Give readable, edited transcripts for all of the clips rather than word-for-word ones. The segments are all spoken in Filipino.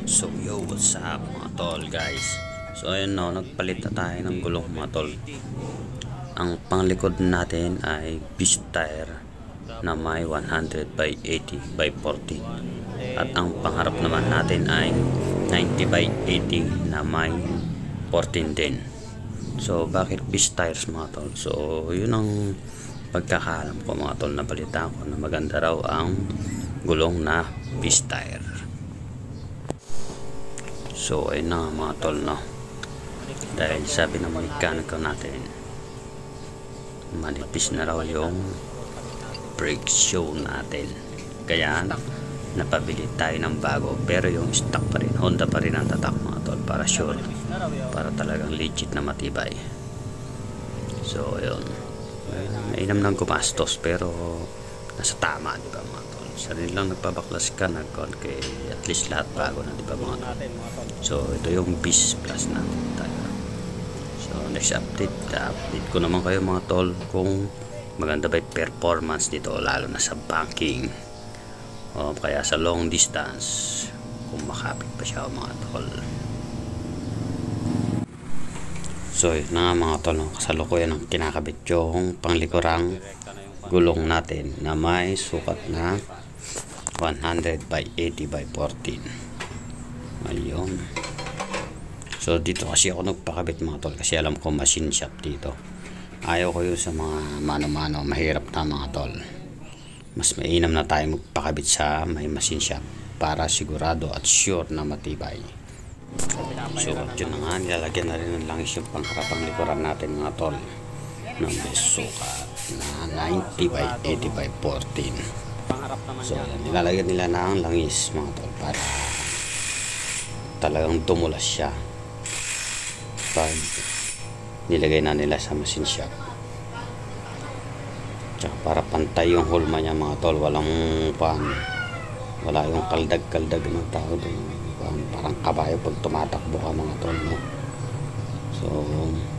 So yo, what's up mga tol guys. So ayun no, nagpalit na tayo ng gulong mga tol. Ang panglikod natin ay beast tire na may 100 by 80 by 40. At ang pangharap naman natin ay 90 by 80 na may 14 din. So bakit beast tires mga tol? So yun ang pagkakaalam ko mga tol, na balita ko na maganda raw ang gulong na beast tire. So ayun na mga tol no, dahil sabi ng mekaniko natin manipis na raw yung brake shoe natin, kaya napabili tayo ng bago, pero yung stock pa rin, Honda pa rin ang tatak mga tol, para sure, para talagang legit na matibay. So ayun, mainam lang gumastos pero nasa tama, di ba mga tol? Sarili lang nagpabaklas ka na kay at least lahat bago na, di ba mga tol? So ito yung Beast Plus natin tayo. So next update ko naman kayo mga tol kung maganda ba yung performance dito, lalo na sa banking o kaya sa long distance, kung makapit pa siya mga tol. So yun na mga tol no, kasalukuyan ang kinakabit yung panglikurang gulong natin na may sukat na 100 by 80 by 14. Ayun. So dito kasi ako nagpakabit mga tol, kasi alam ko machine shop dito. Ayaw ko yun sa mga mano-mano, mahirap na mga tol. Mas mainam na tayo magpakabit sa may machine shop para sigurado at sure na matibay. So yun na nga, nilalagyan na rin ng langis yung pangharapang likuran natin mga tol ng sukat na 90 by 80 by 14. So yan, nilalagyan nila ng langis mga tol para talagang tumulas siya pag nilagay na nila sa machine shop. Tsaka para pantay yung hulma niya mga tol, wala yung kaldag-kaldag ng tao doon, parang kabayo pag tumatakbo ka mga tol no? So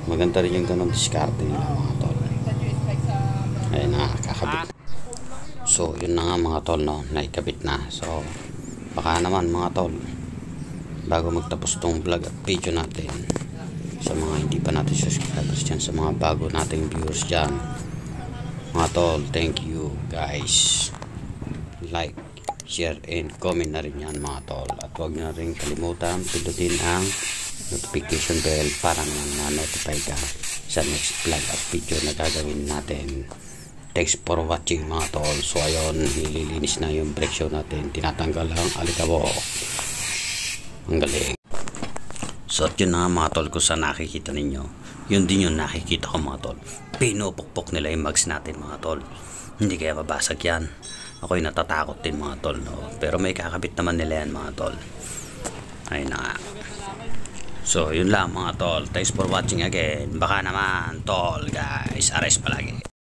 maganda rin yung ganun diskarte nila mga tol. Ayun na, kakabit. So yun na nga mga tol no, naikabit na. So baka naman mga tol, bago magtapos tong vlog at video natin, sa mga hindi pa natin subscribers dyan, sa mga bago nating viewers dyan mga tol, thank you guys. Like, share, and comment na rin yan mga tol. At huwag na rin kalimutan pindutin ang notification bell para naman ma-notify ka sa next vlog at video na gagawin natin. Thanks for watching mga tol. So ayun, nililinis na yung brake shoe natin, tinatanggal ang alikabok. Ang galing. So at yun na mga tol, kung saan nakikita ninyo, yun din yung nakikita ko mga tol. Pinupukpok nila yung mags natin mga tol. Hindi kaya mabasag yan. Ako'y natatakot din mga tol no? Pero may kakabit naman nila yan mga tol. Ayun na nga. So yun lang mga tol. Thanks for watching again. Baka naman tol guys, ares palagi.